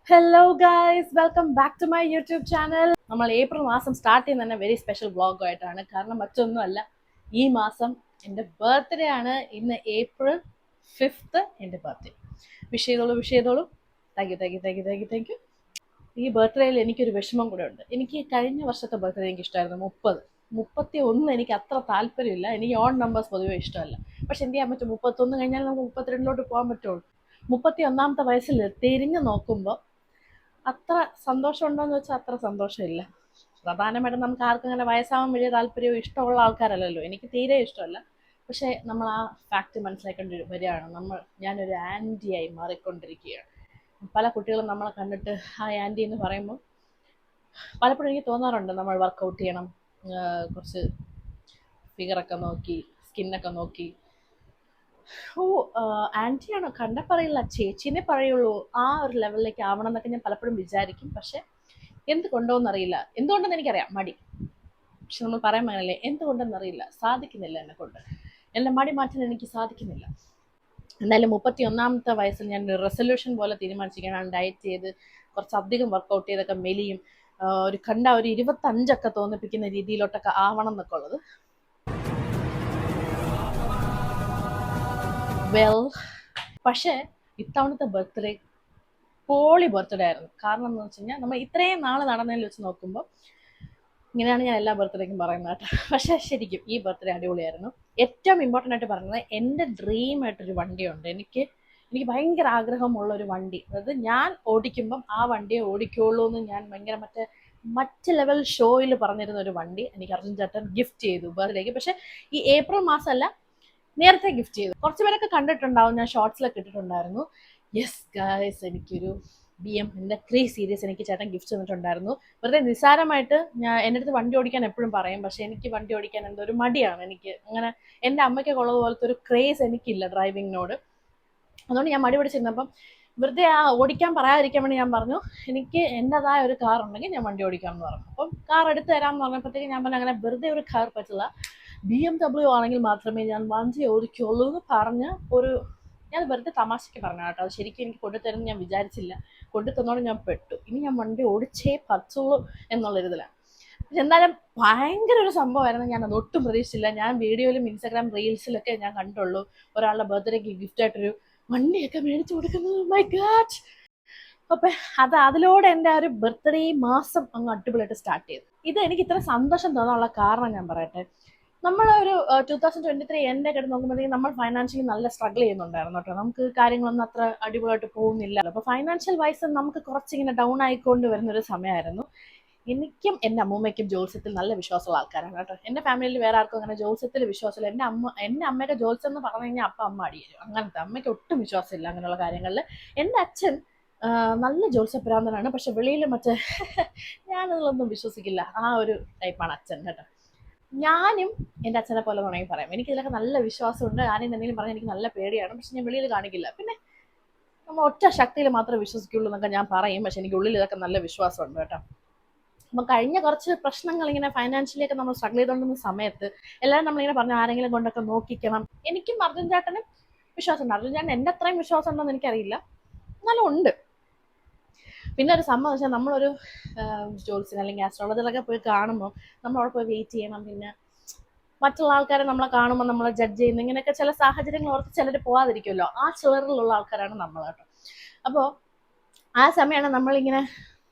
Hello guys, welcome back to my YouTube channel. നമ്മൾ April മാസം start ചെയ്യുന്ന തന്നെ വെരി സ്പെഷ്യൽ വ്ളോഗുമായിട്ടാണ്. കാരണം മറ്റൊന്നുമല്ല, ഈ മാസം എൻ്റെ ബർത്ത്ഡേ ആണ്. ഇന്ന് April 5th എൻ്റെ ബർത്ത്ഡേ. വിഷ് ചെയ്തോളൂ. Thank you. ഈ ബർത്ത്ഡേയിൽ എനിക്കൊരു വിഷമം കൂടെ ഉണ്ട്. എനിക്ക് കഴിഞ്ഞ വർഷത്തെ ബർത്ത്ഡേ എനിക്ക് ഇഷ്ടമായിരുന്നു. 31 എനിക്ക് അത്ര താല്പര്യമില്ല. എനിക്ക് ഓൺ നമ്പേഴ്സ് പൊതുവേ ഇഷ്ടമല്ല. പക്ഷെ എന്ത് ചെയ്യാൻ പറ്റും, 31 കഴിഞ്ഞാൽ നമുക്ക് 32 പോകാൻ പറ്റുള്ളൂ. 31ാമത്തെ വയസ്സിൽ തിരിഞ്ഞു നോക്കുമ്പോൾ അത്ര സന്തോഷമുണ്ടോയെന്ന് വെച്ചാൽ അത്ര സന്തോഷമില്ല. പ്രധാനമായിട്ടും നമുക്ക് ആർക്കും അങ്ങനെ വയസ്സാവാൻ വലിയ താല്പര്യവും ഇഷ്ടമുള്ള ആൾക്കാരല്ലല്ലോ. എനിക്ക് തീരെ ഇഷ്ടമല്ല. പക്ഷേ നമ്മൾ ആ ഫാക്റ്റ് മനസ്സിലാക്കേണ്ടി വരികയാണ്. ഞാനൊരു ആൻറ്റിയായി മാറിക്കൊണ്ടിരിക്കുകയാണ്. പല കുട്ടികളും നമ്മളെ കണ്ടിട്ട് ആ ആൻറ്റി എന്ന് പറയുമ്പോൾ പലപ്പോഴും എനിക്ക് തോന്നാറുണ്ട്, നമ്മൾ വർക്കൗട്ട് ചെയ്യണം, കുറച്ച് ഫിഗറൊക്കെ നോക്കി, സ്കിന്നൊക്കെ നോക്കി, ഓ ആൻറ്റിയാണോ കണ്ട പറയില്ല, ചേച്ചീനെ പറയുള്ളൂ, ആ ഒരു ലെവലിലേക്ക് ആവണം എന്നൊക്കെ ഞാൻ പലപ്പോഴും വിചാരിക്കും. പക്ഷെ എന്തുകൊണ്ടോന്നറിയില്ല. എന്തുകൊണ്ടെന്ന് എനിക്കറിയാം, മടി. പക്ഷെ നമ്മൾ പറയാൻ പാടില്ലേ, എന്തുകൊണ്ടെന്നറിയില്ല, സാധിക്കുന്നില്ല എന്നെക്കൊണ്ട്. എൻ്റെ മടി മാറ്റാൻ എനിക്ക് സാധിക്കുന്നില്ല. എന്തായാലും 31ാമത്തെ വയസ്സിൽ ഞാൻ ഒരു റെസൊല്യൂഷൻ പോലെ തീരുമാനിച്ചിരിക്കുകയാണ്. ഡയറ്റ് ചെയ്ത് കുറച്ചധികം വർക്കൗട്ട് ചെയ്തൊക്കെ മെലിയും, ഒരു 25 തോന്നിപ്പിക്കുന്ന രീതിയിലോട്ടൊക്കെ ആവണം എന്നൊക്കെ ഉള്ളത്. വെൽ, പക്ഷേ ഇത്തവണത്തെ ബർത്ത്ഡേ പോളി ബർത്ത്ഡേ ആയിരുന്നു. കാരണം എന്ന് വെച്ച് കഴിഞ്ഞാൽ നമ്മൾ ഇത്രയും നാൾ നടന്നതിൽ വെച്ച് നോക്കുമ്പോൾ, ഇങ്ങനെയാണ് ഞാൻ എല്ലാ ബർത്ത്ഡേക്കും പറയുന്നത് കേട്ടോ. പക്ഷേ ശരിക്കും ഈ ബർത്ത്ഡേ അടിപൊളിയായിരുന്നു. ഏറ്റവും ഇമ്പോർട്ടൻ്റ് ആയിട്ട് പറയുന്നത്, എൻ്റെ ഡ്രീം ആയിട്ടൊരു വണ്ടിയുണ്ട്. എനിക്ക് ഭയങ്കര ആഗ്രഹമുള്ള ഒരു വണ്ടി. അതായത് ഞാൻ ഓടിക്കുമ്പം ആ വണ്ടിയെ ഓടിക്കുള്ളൂ എന്ന് ഞാൻ ഭയങ്കര മറ്റ് ലെവൽ ഷോയിൽ പറഞ്ഞിരുന്ന ഒരു വണ്ടി എനിക്ക് അർജുൻ ചേട്ടൻ ഗിഫ്റ്റ് ചെയ്തു ബർത്ത്ഡേക്ക്. പക്ഷെ ഈ ഏപ്രിൽ മാസമല്ല, നേരത്തെ ഗിഫ്റ്റ് ചെയ്തു. കുറച്ച് പേരൊക്കെ കണ്ടിട്ടുണ്ടാവും, ഞാൻ ഷോർട്സിലൊക്കെ ഇട്ടിട്ടുണ്ടായിരുന്നു. യെസ് ഗായ്സ്, എനിക്കൊരു എൻ്റെ 3 സീരീസ് എനിക്ക് ചേട്ടൻ ഗിഫ്റ്റ് തന്നിട്ടുണ്ടായിരുന്നു. വെറുതെ നിസ്സാരമായിട്ട് എൻ്റെ അടുത്ത് വണ്ടി ഓടിക്കാൻ എപ്പോഴും പറയും. പക്ഷെ എനിക്ക് വണ്ടി ഓടിക്കാൻ എന്തോ ഒരു മടിയാണ്. എനിക്ക് അങ്ങനെ എൻ്റെ അമ്മയ്ക്കൊക്കെ ഉള്ളതുപോലത്തെ ഒരു ക്രേസ് എനിക്കില്ല ഡ്രൈവിങ്ങിനോട്. അതുകൊണ്ട് ഞാൻ മടി പിടിച്ചിരുന്നപ്പം വെറുതെ ആ ഓടിക്കാൻ പറയാതിരിക്കാൻ വേണ്ടി ഞാൻ പറഞ്ഞു, എനിക്ക് എൻ്റെതായ ഒരു കാർ ഉണ്ടെങ്കിൽ ഞാൻ വണ്ടി ഓടിക്കാമെന്ന് പറഞ്ഞു. അപ്പം കാർ എടുത്ത് തരാമെന്ന് പറഞ്ഞപ്പോഴത്തേക്ക് ഞാൻ പറഞ്ഞു, അങ്ങനെ വെറുതെ ഒരു കാർ പറ്റില്ല, BMW ആണെങ്കിൽ മാത്രമേ ഞാൻ വണ്ടി ഓടിക്കുള്ളൂ എന്ന് പറഞ്ഞ് ഞാൻ വെറുതെ തമാശയ്ക്ക് പറഞ്ഞു കേട്ടോ. അത് ശരിക്കും എനിക്ക് കൊണ്ടുതരുമെന്ന് ഞാൻ വിചാരിച്ചില്ല. കൊണ്ടുതന്നോട് ഞാൻ പെട്ടു. ഇനി ഞാൻ വണ്ടി ഓടിച്ചേ പറ്റുള്ളൂ എന്നുള്ളൊരിതിലാണ്. പക്ഷെ എന്തായാലും ഭയങ്കര ഒരു സംഭവമായിരുന്നു. ഞാൻ അത് ഒട്ടും പ്രതീക്ഷിച്ചില്ല. ഞാൻ വീഡിയോയിലും ഇൻസ്റ്റാഗ്രാം റീൽസിലൊക്കെ ഞാൻ കണ്ടുള്ളൂ ഒരാളുടെ ബർത്ത്ഡേക്ക് ഗിഫ്റ്റായിട്ടൊരു വണ്ടിയൊക്കെ മേടിച്ചു കൊടുക്കുന്നത്. My God. അപ്പൊ അതിലൂടെ എൻ്റെ ആ ഒരു ബർത്ത്ഡേ മാസം അങ്ങ് അടിപൊളിയായിട്ട് സ്റ്റാർട്ട് ചെയ്തു. ഇത് എനിക്ക് ഇത്ര സന്തോഷം തോന്നാനുള്ള കാരണം ഞാൻ പറയട്ടെ. നമ്മളൊരു 2023 എൻ്റെ ഒക്കെ നോക്കുമ്പോഴത്തേക്കും നമ്മൾ ഫൈനാൻഷ്യലി നല്ല സ്ട്രഗിൾ ചെയ്യുന്നുണ്ടായിരുന്നു കേട്ടോ. നമുക്ക് കാര്യങ്ങളൊന്നും അത്ര അടിപൊളിയായിട്ട് പോകുന്നില്ല. അപ്പൊ ഫൈനാൻഷ്യൽ വൈസ് നമുക്ക് കുറച്ചിങ്ങനെ ഡൗൺ ആയിക്കൊണ്ട് വരുന്നൊരു സമയമായിരുന്നു. എനിക്കും എൻ്റെ അമ്മൂമ്മയ്ക്കും ജോത്സ്യത്തിൽ നല്ല വിശ്വാസമുള്ള ആൾക്കാരാണ് കേട്ടോ. എൻ്റെ ഫാമിലിയിൽ വേറെ ആർക്കും അങ്ങനെ ജോത്സ്യത്തിൽ വിശ്വാസമില്ല. എൻ്റെ അമ്മയുടെ ജോത്സ്യം എന്ന് പറഞ്ഞു കഴിഞ്ഞാൽ അമ്മ അടിയരും. അങ്ങനത്തെ അമ്മയ്ക്ക് ഒട്ടും വിശ്വാസമില്ല അങ്ങനെയുള്ള കാര്യങ്ങളിൽ. എൻ്റെ അച്ഛൻ നല്ല ജോത്സ്യഭ്രാന്തനാണ്. പക്ഷെ വെളിയിൽ ഞാനതിലൊന്നും വിശ്വസിക്കില്ല. ആ ഒരു ടൈപ്പാണ് അച്ഛൻ കേട്ടോ. ഞാനും എൻ്റെ അച്ഛനെ പോലെ വേണമെങ്കിൽ പറയാം. എനിക്ക് ഇതിലൊക്കെ നല്ല വിശ്വാസമുണ്ട്. ആരെയും എന്തെങ്കിലും പറഞ്ഞാൽ എനിക്ക് നല്ല പേടിയാണ്. പക്ഷെ ഞാൻ വെളിയിൽ കാണിക്കില്ല. പിന്നെ നമ്മൾ ഒറ്റ ശക്തിയിൽ മാത്രമേ വിശ്വസിക്കുള്ളൂ എന്നൊക്കെ ഞാൻ പറയും. പക്ഷെ എനിക്ക് ഉള്ളിൽ ഇതൊക്കെ നല്ല വിശ്വാസമുണ്ട് കേട്ടോ. അപ്പം കഴിഞ്ഞ കുറച്ച് പ്രശ്നങ്ങൾ ഇങ്ങനെ ഫൈനാൻഷ്യലി ഒക്കെ നമ്മൾ സ്ട്രഗിൾ ചെയ്തുകൊണ്ടിരുന്ന സമയത്ത് എല്ലാവരും നമ്മളിങ്ങനെ പറഞ്ഞു, ആരെങ്കിലും കൊണ്ടൊക്കെ നോക്കിക്കണം. എനിക്കും അർജുൻ ചേട്ടനും വിശ്വാസമുണ്ട്. അർജുൻ ചേട്ടൻ എൻ്റെ അത്രയും വിശ്വാസം ഉണ്ടോയെന്ന് എനിക്കറിയില്ല, എന്നാലും ഉണ്ട്. പിന്നെ ഒരു സംഭവം വെച്ചാൽ, നമ്മളൊരു ജോത്സ്യൻ അല്ലെങ്കിൽ ആസ്ട്രോളജറൊക്കെ പോയി കാണുമ്പോൾ നമ്മൾ അവിടെ പോയി വെയിറ്റ് ചെയ്യണം. പിന്നെ മറ്റുള്ള ആൾക്കാരെ നമ്മളെ കാണുമ്പോൾ നമ്മളെ ജഡ്ജ് ചെയ്യുന്നു. ഇങ്ങനെയൊക്കെ ചില സാഹചര്യങ്ങൾ ഓർത്ത് ചിലർ പോകാതിരിക്കുമല്ലോ. ആ ചിലറിലുള്ള ആൾക്കാരാണ് നമ്മൾ കേട്ടോ. അപ്പോൾ ആ സമയമാണ് നമ്മളിങ്ങനെ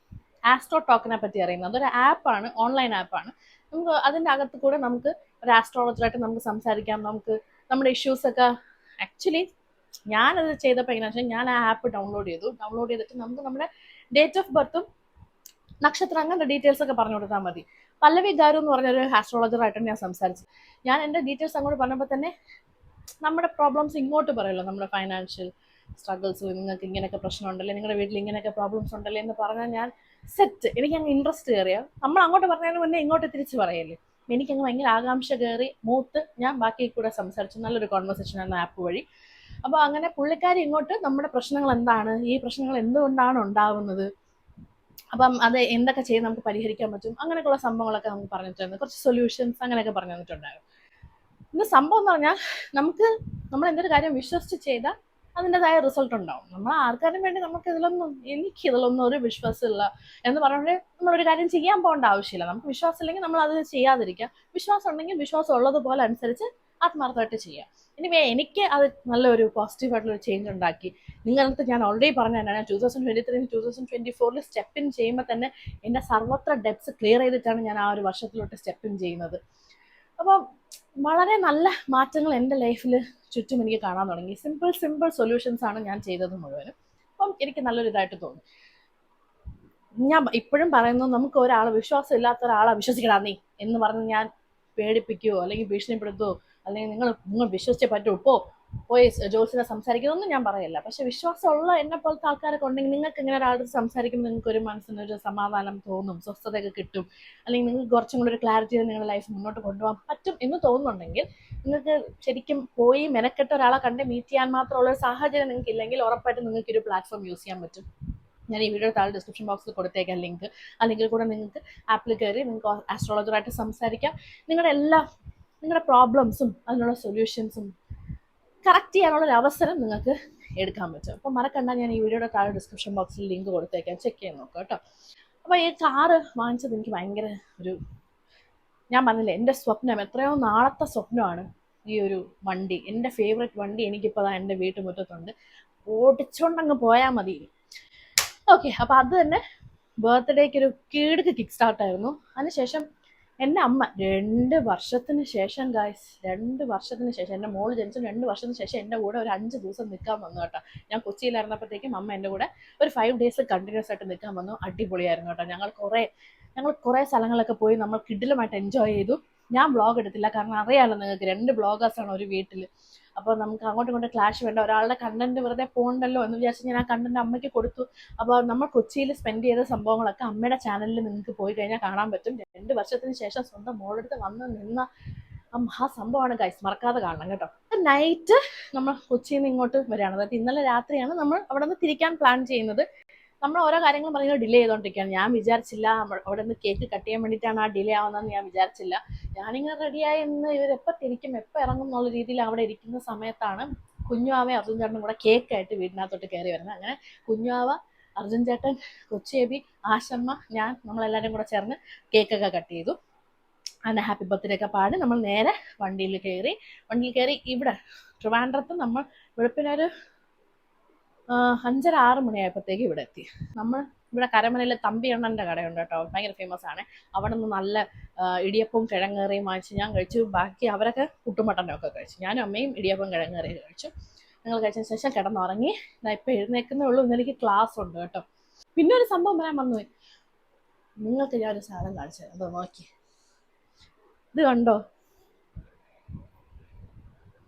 ആസ്ട്രോ ടോക്കിനെ പറ്റി അറിയുന്നത്. അതൊരു ആപ്പാണ്, ഓൺലൈൻ ആപ്പാണ്. നമുക്ക് അതിൻ്റെ അകത്ത് കൂടെ നമുക്ക് ഒരു ആസ്ട്രോളജറായിട്ട് നമുക്ക് സംസാരിക്കാം. നമുക്ക് നമ്മുടെ ഇഷ്യൂസൊക്കെ ആക്ച്വലി ഞാനത് ചെയ്തപ്പോൾ എങ്ങനെയാണെന്ന് വെച്ചാൽ, ഞാൻ ആ ആപ്പ് ഡൗൺലോഡ് ചെയ്തിട്ട് നമുക്ക് നമ്മുടെ ഡേറ്റ് ഓഫ് ബർത്തും നക്ഷത്രം അങ്ങനത്തെ ഡീറ്റെയിൽസ് ഒക്കെ പറഞ്ഞു കൊടുത്താൽ മതി. പല്ലവി ഗാരു എന്ന് പറഞ്ഞൊരു ആസ്ട്രോളജറായിട്ടാണ് ഞാൻ സംസാരിച്ചത്. ഞാൻ എൻ്റെ ഡീറ്റെയിൽസ് അങ്ങോട്ട് പറഞ്ഞപ്പോൾ തന്നെ നമ്മുടെ പ്രോബ്ലംസ് ഇങ്ങോട്ട് പറയുമല്ലോ, നമ്മുടെ ഫൈനാൻഷ്യൽ സ്ട്രഗിൾസ്, നിങ്ങൾക്ക് ഇങ്ങനെയൊക്കെ പ്രശ്നം ഉണ്ടല്ലേ, നിങ്ങളുടെ വീട്ടിൽ ഇങ്ങനെയൊക്കെ പ്രോബ്ലംസ് ഉണ്ടല്ലേ എന്ന് പറഞ്ഞാൽ ഞാൻ സെറ്റ്. എനിക്കങ്ങ് ഇൻട്രസ്റ്റ് കയറിയാൽ നമ്മൾ അങ്ങോട്ട് പറഞ്ഞതിന് മുന്നേ ഇങ്ങോട്ട് തിരിച്ച് പറയല്ലേ. എനിക്കങ്ങ് ഭയങ്കര ആകാംക്ഷ കയറി മൂത്ത് ഞാൻ ബാക്കി കൂടെ സംസാരിച്ചു. നല്ലൊരു കോൺവെർസേഷൻ ആണ് ആപ്പ് വഴി. അപ്പോൾ അങ്ങനെ പുള്ളിക്കാരി ഇങ്ങോട്ട് നമ്മുടെ പ്രശ്നങ്ങൾ എന്താണ്, ഈ പ്രശ്നങ്ങൾ എന്തുകൊണ്ടാണ് ഉണ്ടാവുന്നത്, അപ്പം അത് എന്തൊക്കെ ചെയ്ത് നമുക്ക് പരിഹരിക്കാൻ പറ്റും, അങ്ങനെയൊക്കെയുള്ള സംഭവങ്ങളൊക്കെ നമുക്ക് പറഞ്ഞിട്ടുണ്ട്. കുറച്ച് സൊല്യൂഷൻസ് അങ്ങനെയൊക്കെ പറഞ്ഞു തന്നിട്ടുണ്ടായിരുന്നു. ഇന്ന് സംഭവം എന്ന് പറഞ്ഞാൽ, നമ്മൾ എന്തൊരു കാര്യം വിശ്വസിച്ച് ചെയ്താൽ അതിൻ്റെതായ റിസൾട്ട് ഉണ്ടാവും. നമ്മൾ ആർക്കാരും വേണ്ടി എനിക്കിതിലൊന്നും ഒരു വിശ്വാസമില്ല എന്ന് പറഞ്ഞുകൊണ്ട് നമ്മളൊരു കാര്യം ചെയ്യാൻ പോകേണ്ട ആവശ്യമില്ല. നമുക്ക് വിശ്വാസം ഇല്ലെങ്കിൽ നമ്മൾ അത് ചെയ്യാതിരിക്കുക. വിശ്വാസം ഉണ്ടെങ്കിൽ വിശ്വാസം ഉള്ളതുപോലെ അനുസരിച്ച് ആത്മാർത്ഥമായിട്ട് ചെയ്യുക. ഇനിവേ എനിക്ക് അത് നല്ലൊരു പോസിറ്റീവായിട്ടുള്ളൊരു ചേഞ്ച് ഉണ്ടാക്കി. നിങ്ങൾക്ക് ഞാൻ ഓൾറെഡി പറഞ്ഞു തന്നെയാണ്, 2023 2024 സ്റ്റെപ്പ് ഇൻ ചെയ്യുമ്പോൾ തന്നെ എൻ്റെ സർവത്ര ഡെപ്സ് ക്ലിയർ ചെയ്തിട്ടാണ് ഞാൻ ആ ഒരു വർഷത്തിലോട്ട് സ്റ്റെപ്പ് ഇൻ ചെയ്യുന്നത്. അപ്പോൾ വളരെ നല്ല മാറ്റങ്ങൾ എൻ്റെ ലൈഫിൽ ചുറ്റും എനിക്ക് കാണാൻ തുടങ്ങി. സിമ്പിൾ സൊല്യൂഷൻസ് ആണ് ഞാൻ ചെയ്തത് മുഴുവനും. അപ്പം എനിക്ക് നല്ലൊരു ഇതായിട്ട് തോന്നി. ഞാൻ ഇപ്പോഴും പറയുന്നു, നമുക്ക് ഒരാളെ വിശ്വാസം ഇല്ലാത്ത ഒരാളെ വിശ്വസിക്കടാ നീ എന്ന് പറഞ്ഞ് ഞാൻ പേടിപ്പിക്കുകയോ അല്ലെങ്കിൽ ഭീഷണിപ്പെടുത്തുകയോ അല്ലെങ്കിൽ നിങ്ങൾ വിശ്വസിച്ചേ പറ്റൂ പോയി ജോസിനെ സംസാരിക്കുന്നതൊന്നും ഞാൻ പറയില്ല. പക്ഷെ വിശ്വാസമുള്ള എന്നെ പോലത്തെ ആൾക്കാരൊക്കെ ഉണ്ടെങ്കിൽ നിങ്ങൾക്ക് ഇങ്ങനെ ഒരാളോട് സംസാരിക്കുമ്പോൾ നിങ്ങൾക്ക് ഒരു മനസ്സിനൊരു സമാധാനം തോന്നും, സ്വസ്ഥതയൊക്കെ കിട്ടും, അല്ലെങ്കിൽ നിങ്ങൾക്ക് കുറച്ചും കൂടി ഒരു ക്ലാരിറ്റി നിങ്ങളുടെ ലൈഫ് മുന്നോട്ട് കൊണ്ടുപോകാൻ പറ്റും എന്ന് തോന്നുന്നുണ്ടെങ്കിൽ നിങ്ങൾക്ക് ശരിക്കും പോയി മെനക്കെട്ട ഒരാളെ കണ്ട് മീറ്റ് ചെയ്യാൻ മാത്രമുള്ള ഒരു സാഹചര്യം നിങ്ങൾക്ക് ഇല്ലെങ്കിൽ ഉറപ്പായിട്ടും നിങ്ങൾക്ക് ഒരു പ്ലാറ്റ്ഫോം യൂസ് ചെയ്യാൻ പറ്റും. ഞാൻ ഈ വീഡിയോ താഴെ ഡിസ്ക്രിപ്ഷൻ ബോക്സിൽ കൊടുത്തേക്കാം ലിങ്ക്. ആ ലിങ്കിൽ കൂടെ നിങ്ങൾക്ക് ആപ്പിൽ കയറി നിങ്ങൾക്ക് ആസ്ട്രോളജറായിട്ട് സംസാരിക്കാം. നിങ്ങളുടെ പ്രോബ്ലംസും അതിനുള്ള സൊല്യൂഷൻസും കറക്റ്റ് ചെയ്യാനുള്ളൊരു അവസരം നിങ്ങൾക്ക് എടുക്കാൻ പറ്റും. അപ്പോൾ മറക്കണ്ട, ഞാൻ ഈ വീഡിയോയുടെ താഴെ ഡിസ്ക്രിപ്ഷൻ ബോക്സിൽ ലിങ്ക് കൊടുത്തേക്കാം, ചെക്ക് ചെയ്യാൻ നോക്കാം കേട്ടോ. അപ്പോൾ ഈ കാറ് വാങ്ങിച്ചത് എനിക്ക് ഭയങ്കര ഞാൻ പറഞ്ഞില്ലേ, എൻ്റെ സ്വപ്നം, എത്രയോ നാളത്തെ സ്വപ്നമാണ് ഈ ഒരു വണ്ടി. എൻ്റെ ഫേവറേറ്റ് വണ്ടി എനിക്കിപ്പോൾ എൻ്റെ വീട്ടുമുറ്റത്തുണ്ട്. ഓടിച്ചോണ്ടങ്ങ് പോയാൽ മതി. ഓക്കെ, അപ്പോൾ അത് തന്നെ ബർത്ത്ഡേക്ക് ഒരു കിക്ക് സ്റ്റാർട്ടായിരുന്നു. അതിനുശേഷം എൻ്റെ അമ്മ 2 വർഷത്തിന് ശേഷം ഗായ്സ്, 2 വർഷത്തിന് ശേഷം, എൻ്റെ മോള് ജനിച്ചു 2 വർഷത്തിന് ശേഷം എൻ്റെ കൂടെ ഒരു 5 ദിവസം നിൽക്കാൻ വന്നു കേട്ടോ. ഞാൻ കൊച്ചിയിലായിരുന്നപ്പോഴത്തേക്കും അമ്മ എൻ്റെ കൂടെ ഒരു 5 ഡേയ്സ് കണ്ടിന്യൂസ് ആയിട്ട് നിൽക്കാൻ വന്നു. അടിപൊളിയായിരുന്നു കേട്ടോ. ഞങ്ങൾ കുറേ സ്ഥലങ്ങളൊക്കെ പോയി നമ്മൾ കിഡിലുമായിട്ട് എൻജോയ് ചെയ്തു. ഞാൻ വ്ളോഗ് എടുത്തില്ല, കാരണം അറിയാമല്ലോ നിങ്ങൾക്ക് 2 വ്ളോഗേഴ്സാണ് ഒരു വീട്ടിൽ. അപ്പോൾ നമുക്ക് അങ്ങോട്ടും ഇങ്ങോട്ടും ക്ലാഷ് വേണ്ട, ഒരാളുടെ കണ്ടന്റ് വെറുതെ പോകണ്ടല്ലോ എന്ന് വിചാരിച്ച് ഞാൻ ആ കണ്ടന്റ് അമ്മയ്ക്ക് കൊടുത്തു. അപ്പോൾ നമ്മൾ കൊച്ചിയിൽ സ്പെൻഡ് ചെയ്ത സംഭവങ്ങളൊക്കെ അമ്മയുടെ ചാനലിൽ നിങ്ങൾക്ക് പോയി കഴിഞ്ഞാൽ കാണാൻ പറ്റും. 2 വർഷത്തിന് ശേഷം സ്വന്തം മോളെടുത്ത് വന്ന് നിന്ന ആ സംഭവമാണ് ഗൈസ്, മറക്കാതെ കാണണം കേട്ടോ. നൈറ്റ് നമ്മൾ കൊച്ചിയിൽ നിന്ന് ഇങ്ങോട്ട് വരികയാണ്. അതായത് ഇന്നലെ രാത്രിയാണ് നമ്മൾ അവിടെ നിന്ന് തിരിക്കാൻ പ്ലാൻ ചെയ്യുന്നത്. നമ്മൾ ഓരോ കാര്യങ്ങളും പറയുന്നത് ഡിലേ ചെയ്തുകൊണ്ടിരിക്കുകയാണ്. ഞാൻ വിചാരിച്ചില്ല അവിടെ നിന്ന് കേക്ക് കട്ട് ചെയ്യാൻ വേണ്ടിയിട്ടാണ് ആ ഡിലേ ആവുന്നതെന്ന് ഞാൻ വിചാരിച്ചില്ല. ഞാനിങ്ങനെ റെഡിയായി ഇന്ന് ഇവരെപ്പോൾ തിരിക്കും എപ്പോൾ ഇറങ്ങും എന്നുള്ള രീതിയിൽ അവിടെ ഇരിക്കുന്ന സമയത്താണ് കുഞ്ഞുവാവയും അർജുൻ ചേട്ടനും കൂടെ കേക്കായിട്ട് വീടിനകത്തോട്ട് കയറി വരുന്നത്. അങ്ങനെ കുഞ്ഞുവാവ, അർജുൻ ചേട്ടൻ, കൊച്ചേബി, ആശമ്മ, ഞാൻ, നമ്മളെല്ലാവരും കൂടെ ചേർന്ന് കേക്കൊക്കെ കട്ട് ചെയ്തു. അങ്ങനെ ഹാപ്പി ബർത്ത്ഡേ ഒക്കെ പാടി നമ്മൾ നേരെ വണ്ടിയിൽ കയറി ഇവിടെ ട്രിവാൻഡ്രത്ത് നമ്മൾ വെളുപ്പിനൊരു 5:30-6 മണിയായപ്പോഴത്തേക്ക് ഇവിടെ എത്തി. നമ്മൾ ഇവിടെ കരമനയിൽ തമ്പി അണ്ണൻ്റെ കടയുണ്ട് കേട്ടോ, ഭയങ്കര ഫേമസ് ആണ്. അവിടെ നിന്ന് നല്ല ഇടിയപ്പവും കിഴങ്ങേറിയും വാങ്ങിച്ച് ഞാൻ കഴിച്ചു. ബാക്കി അവരൊക്കെ പുട്ടുമട്ടനും ഒക്കെ കഴിച്ചു. ഞാനും അമ്മയും ഇടിയപ്പവും കിഴങ്ങേറിയും കഴിച്ചു. ഞങ്ങൾ കഴിച്ചതിന് ശേഷം കിടന്നുറങ്ങി. ഇപ്പം എഴുന്നേക്കുന്നേ ഉള്ളൂ. ഇന്ന് എനിക്ക് ക്ലാസ് ഉണ്ട് കേട്ടോ. പിന്നെ ഒരു സംഭവം പറയാൻ മറന്നുപോയി, നിങ്ങൾക്ക് ഞാനൊരു സാധനം കാണിച്ചു തരാം. അതോ നോക്കി, ഇത് കണ്ടോ?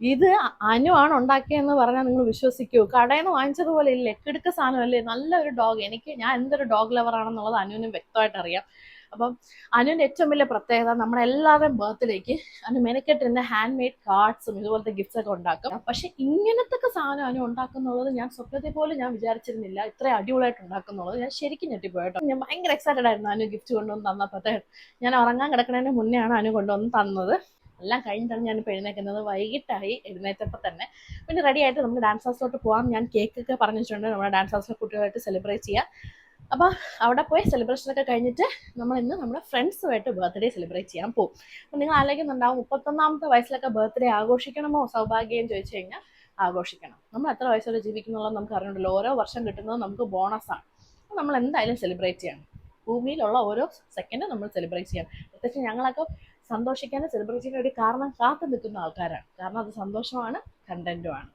ഇത് അനുവാണ് ഉണ്ടാക്കിയെന്ന് പറഞ്ഞാൽ നിങ്ങൾ വിശ്വസിക്കൂ? കടയിൽ നിന്ന് വാങ്ങിച്ചതുപോലെ ഇല്ലേ, കിടുക്ക സാധനമല്ലേ, നല്ലൊരു ഡോഗ്. ഞാൻ എന്തൊരു ഡോഗ് ലവർ ആണെന്നുള്ളത് അനുവിനും വ്യക്തമായിട്ട് അറിയാം. അപ്പം അനുവിൻ്റെ ഏറ്റവും വലിയ പ്രത്യേകത, നമ്മളെല്ലാവരുടെയും ബർത്ത്ഡേക്ക് അനു മെനക്കെട്ടിരുന്ന ഹാൻഡ് മെയ്ഡ് കാർഡ്സും ഇതുപോലത്തെ ഗിഫ്റ്റ്സ് ഒക്കെ ഉണ്ടാക്കും. പക്ഷെ ഇങ്ങനത്തെ സാധനം അനു ഉണ്ടാക്കുന്നുള്ളത് ഞാൻ സ്വപ്നത്തെ പോലും ഞാൻ വിചാരിച്ചിരുന്നില്ല. ഇത്ര അടിപൊളിയായിട്ട് ഉണ്ടാക്കുന്നുള്ളത് ഞാൻ ശരിക്കും ഞെട്ടിപ്പോയിട്ടോ. ഞാൻ ഭയങ്കര എക്സൈറ്റഡ് ആയിരുന്നു അനു ഗിഫ്റ്റ് കൊണ്ടുവന്ന് തന്നപ്പോഴത്തെ. ഞാൻ ഉറങ്ങാൻ കിടക്കുന്നതിന് മുന്നെയാണ് അനു കൊണ്ടുവന്ന് തന്നത്. എല്ലാം കഴിഞ്ഞിട്ടാണ് ഞാനിപ്പോൾ എഴുന്നേക്കുന്നത്. വൈകിട്ടായി എഴുന്നേറ്റപ്പോൾ തന്നെ. പിന്നെ റെഡി ആയിട്ട് നമുക്ക് ഡാൻസ് ക്ലാസ്സിലോട്ട് പോകാം. ഞാൻ കേക്കൊക്കെ പറഞ്ഞിട്ടുണ്ട്, നമ്മുടെ ഡാൻസ് ക്ലാസ്സിലെ കുട്ടികളായിട്ട് സെലിബ്രേറ്റ് ചെയ്യാം. അപ്പോൾ അവിടെ പോയി സെലിബ്രേഷനൊക്കെ കഴിഞ്ഞിട്ട് നമ്മൾ ഇന്ന് നമ്മുടെ ഫ്രണ്ട്സുമായിട്ട് ബർത്ത്ഡേ സെലിബ്രേറ്റ് ചെയ്യാൻ പോകും. അപ്പോൾ നിങ്ങൾ ആലോചിക്കുന്നുണ്ടാവും, 31ാമത്തെ വയസ്സിലൊക്കെ ബർത്ത്ഡേ ആഘോഷിക്കണമോ സൗഭാഗ്യം ചോദിച്ചു കഴിഞ്ഞാൽ ആഘോഷിക്കണം. നമ്മൾ എത്ര വയസ്സോടെ ജീവിക്കുന്നുള്ളത് നമുക്ക് അറിയണ്ടല്ലോ. ഓരോ വർഷം കിട്ടുന്നത് നമുക്ക് ബോണസാണ്. അപ്പോൾ നമ്മൾ എന്തായാലും സെലിബ്രേറ്റ് ചെയ്യണം. ഭൂമിയിലുള്ള ഓരോ സെക്കൻഡും നമ്മൾ സെലിബ്രേറ്റ് ചെയ്യണം. പ്രത്യേകിച്ച് ഞങ്ങളൊക്കെ സന്തോഷിക്കാനും സെലിബ്രേറ്റ് ചെയ്യാൻ ഒരു കാരണം കാത്തു നിൽക്കുന്ന ആൾക്കാരാണ്. കാരണം അത് സന്തോഷമാണ്, കണ്ടന്റുമാണ്.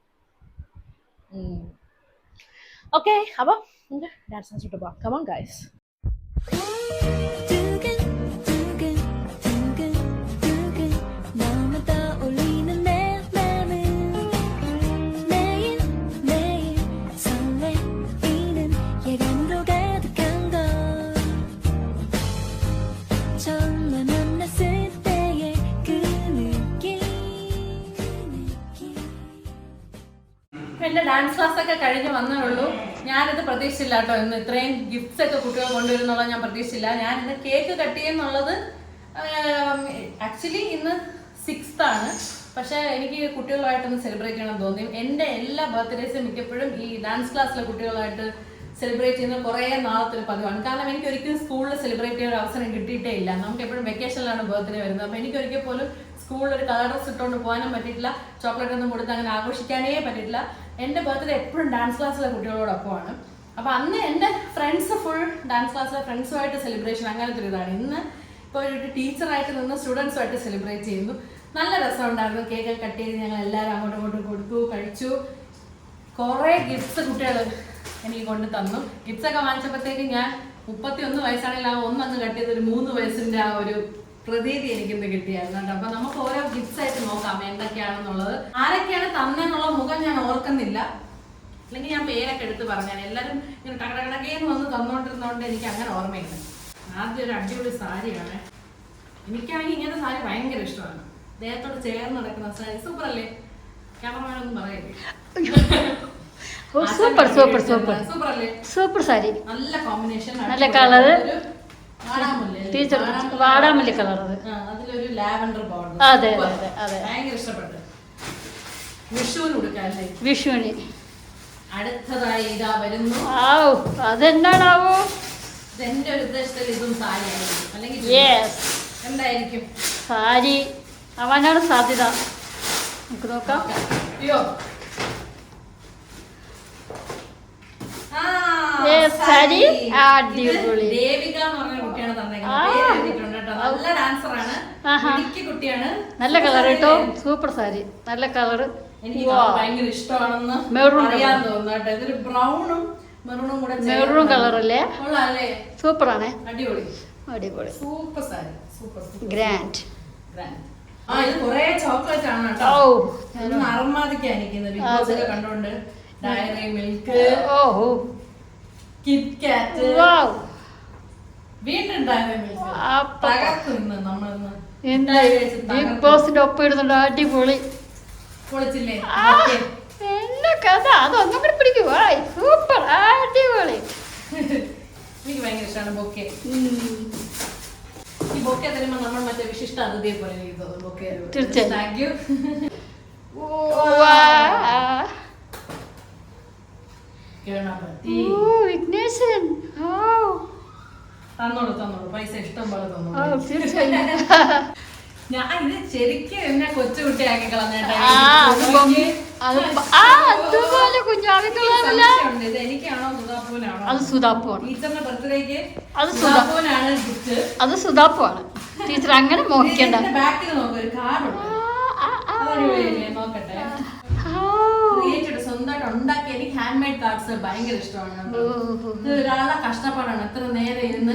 ഓക്കെ, അപ്പം നമുക്ക് ഡാൻസ് ക്ലാസ്സിലോട്ട് പോകാം. Come on guys. എൻ്റെ ഡാൻസ് ക്ലാസ് ഒക്കെ കഴിഞ്ഞ് വന്നേ ഉള്ളൂ. ഞാനിത് പ്രതീക്ഷിച്ചില്ല കേട്ടോ, ഇന്ന് ഇത്രയും ഗിഫ്റ്റ്സ് ഒക്കെ കുട്ടികൾ കൊണ്ടുവരുന്നുള്ളത് ഞാൻ പ്രതീക്ഷിച്ചില്ല. ഞാൻ ഇന്ന് കേക്ക് കട്ട് ചെയ്യുന്നുള്ളത് ആക്ച്വലി ഇന്ന് 6th ആണ്. പക്ഷേ എനിക്ക് കുട്ടികളുമായിട്ടൊന്ന് സെലിബ്രേറ്റ് ചെയ്യണമെന്ന് തോന്നി. എൻ്റെ എല്ലാ ബർത്ത്ഡേസും മിക്കപ്പോഴും ഈ ഡാൻസ് ക്ലാസ്സിലെ കുട്ടികളുമായിട്ട് സെലിബ്രേറ്റ് ചെയ്യുന്ന കുറേ നാളത്തൊരു പതിവാണ്. കാരണം എനിക്ക് ഒരിക്കലും സ്കൂളിൽ സെലിബ്രേറ്റ് ചെയ്യാൻ ഒരു അവസരം കിട്ടിയിട്ടേ ഇല്ല. നമുക്ക് എപ്പോഴും വെക്കേഷനിലാണ് ബർത്ത്ഡേ വരുന്നത്. അപ്പോൾ എനിക്ക് ഒരിക്കൽ പോലും സ്കൂളിൽ ഒരു കളർ ഡ്രസ് ഇട്ടുകൊണ്ട് പോകാനും പറ്റിയിട്ടില്ല, ചോക്ലേറ്റ് ഒന്നും കൊടുത്ത് അങ്ങനെ ആഘോഷിക്കാനേ പറ്റിയിട്ടില്ല. എൻ്റെ ബർത്ത്ഡേ എപ്പോഴും ഡാൻസ് ക്ലാസ്സിലെ കുട്ടികളോടൊപ്പമാണ്. അപ്പോൾ അന്ന് എൻ്റെ ഫ്രണ്ട്സ് ഫുൾ ഡാൻസ് ക്ലാസ്സിലെ ഫ്രണ്ട്സുമായിട്ട് സെലിബ്രേഷൻ അങ്ങനത്തെ ഒരു ഇതാണ്. ഇന്ന് ഇപ്പോൾ ഒരു ടീച്ചറായിട്ട് നിന്ന് സ്റ്റുഡൻസുമായിട്ട് സെലിബ്രേറ്റ് ചെയ്യുന്നു. നല്ല രസമുണ്ടായിരുന്നു. കേക്ക് കട്ട് ചെയ്ത് ഞങ്ങൾ എല്ലാവരും അങ്ങോട്ടും ഇങ്ങോട്ടും കൊടുത്തു, കഴിച്ചു. കുറേ ഗിഫ്റ്റ്സ് കുട്ടികൾ എനിക്ക് കൊണ്ട് തന്നു. ഗിഫ്റ്റ്സ് ഒക്കെ വാങ്ങിച്ചപ്പോഴത്തേക്ക് ഞാൻ 31 വയസ്സാണെങ്കിൽ ആ ഒന്നങ്ങ് കട്ട് ചെയ്ത് ഒരു 3 വയസ്സിൻ്റെ ആ ഒരു പ്രതീതി എനിക്കിന്ന് കിട്ടിയായിരുന്നു കേട്ടോ. അപ്പൊ നമുക്ക് ഓരോ ഗിഫ്റ്റ്സ് ആയിട്ട് നോക്കാം എന്തൊക്കെയാണെന്നുള്ളത്. ആരൊക്കെയാണ് തന്നെന്നുള്ള മുഖം ഞാൻ ഓർക്കുന്നില്ല, അല്ലെങ്കിൽ ഞാൻ പേരൊക്കെ എടുത്ത് പറഞ്ഞാൽ എല്ലാവരും ഇങ്ങനെ ടകടകടകേന്ന് വന്ന് തന്നോണ്ടിരുന്നോണ്ട് എനിക്ക് അങ്ങനെ ഓർമ്മയില്ല. ആദ്യം ഒരു അടിപൊളി സാരിയാണ്. എനിക്കാണെങ്കിൽ ഇങ്ങനത്തെ സാരി ഭയങ്കര ഇഷ്ടമാണ്. ദേഹത്തോട് ചേർന്ന് നടക്കുന്ന സാരി സൂപ്പർ അല്ലേ? ക്യാമറമാനൊന്നും പറയല്ലേ? സൂപ്പർ സൂപ്പർ സൂപ്പർ സൂപ്പർ അല്ലേ? സൂപ്പർ സാരി, നല്ല കോമ്പിനേഷൻ, നല്ല കളറ്, ടീച്ചർ വാടാമല്ലി കളർ, അതിലൊരു ലാവൻഡർ ബോർഡർ. അതെ അതെ അതെ, ഭയങ്കര ഇഷ്ടപ്പെട്ടു. വിഷുവിന് കൊടുക്കാല്ലേ? വിഷുവിന്. അടുത്തതായി ഇതാ വരുന്നു. അതെന്താണാവോ? എന്റെ ഒരു ഉദ്ദേശത്തിൽ ഇതും സാരിയായിരിക്കും, അല്ലെങ്കിൽ എന്തായിരിക്കും? സാരി അവനാണ് സാധ്യത. നമുക്ക് നോക്കാം. അയ്യോ സാരി അടിപൊളി. ദേവിക എന്ന് പറഞ്ഞ കുട്ടിയാണ് തന്നേക്കുന്നത്. നല്ല ഡാൻസർ ആണ്, കുട്ടിയാണ്. നല്ല കളർ കേട്ടോ, സൂപ്പർ സാരി, നല്ല കളറ്. എനിക്ക് ഭയങ്കര ഇഷ്ടമാണെന്ന് അറിയാൻ തോന്നുന്നു കേട്ടോ. ഇതൊരു ബ്രൗണും മെറൂണും കൂടെ, മെറൂൺ കളറല്ലേ? സൂപ്പറാണ്, അടിപൊളി അടിപൊളി, സൂപ്പർ സാരി, സൂപ്പർ ഗ്രാൻഡ്. ഇത് കൊറേ ചോക്ലേറ്റ് ആണ് കേട്ടോ. അറമാദിക്കാ എനിക്കുന്നത് ബിഗ് ബോസ് ഒക്കെ കണ്ടോണ്ട്. ഡയറി മിൽക്ക്, കിറ്റ് കാറ്റ്, വീണ്ടും ഡയറി മിൽക്ക്. തകർക്കുന്നു നമ്മളിന്ന്. ബിഗ് ബോസിന്റെ ഒപ്പം ഇടുന്നുണ്ട്, അടിപൊളി. പൊളിച്ചില്ലേ എല്ലാ കഥ? അതൊന്നും കൂടി പിടിക്കുവോ? സൂപ്പർ, അടിപൊളി. എനിക്ക് ഭയങ്കര ഇഷ്ടമാണ് ബൊക്കെ. ഈ ബൊക്കെ തരുമ്പോ നമ്മൾ മറ്റേ വിശിഷ്ട അതിഥിയെ പോലെ ബൊക്കെ. തീർച്ചയായും. Thank you. തന്നോളൂ തന്നോളൂ, പൈസ ഇഷ്ടം പോലെ തന്നോളൂ. ഞാൻ ഇത് ശരിക്കും എന്നെ കൊച്ചുകുട്ടിയാക്കി കളഞ്ഞേട്ടാ. ഇത് എനിക്കാണോ സുധാപ്പൂനാണോ? അത് സുധാപ്പുവാണ്. ടീച്ചറിന്റെ ബർത്ത്ഡേക്ക് സുധാപ്പൂനാണ് ഗിഫ്റ്റ്. അത് സുധാപ്പുവാണ്. ടീച്ചർ അങ്ങനെ മോഹിക്കണ്ട. ബാക്കിൽ നോക്ക്, ഒരു കാർഡുണ്ട്. നോക്കട്ടെ. ക്രിയേറ്റഡ്, സ്വന്തമായിട്ട് ഉണ്ടാക്കി. എനിക്ക് ഹാൻഡ് മെയ്ഡ് കാർഡ്സ് ഭയങ്കര ഇഷ്ടമാണ്. ഇത് ഒരാളെ കഷ്ടപ്പാടാണ്. എത്ര നേരം ഇരുന്ന്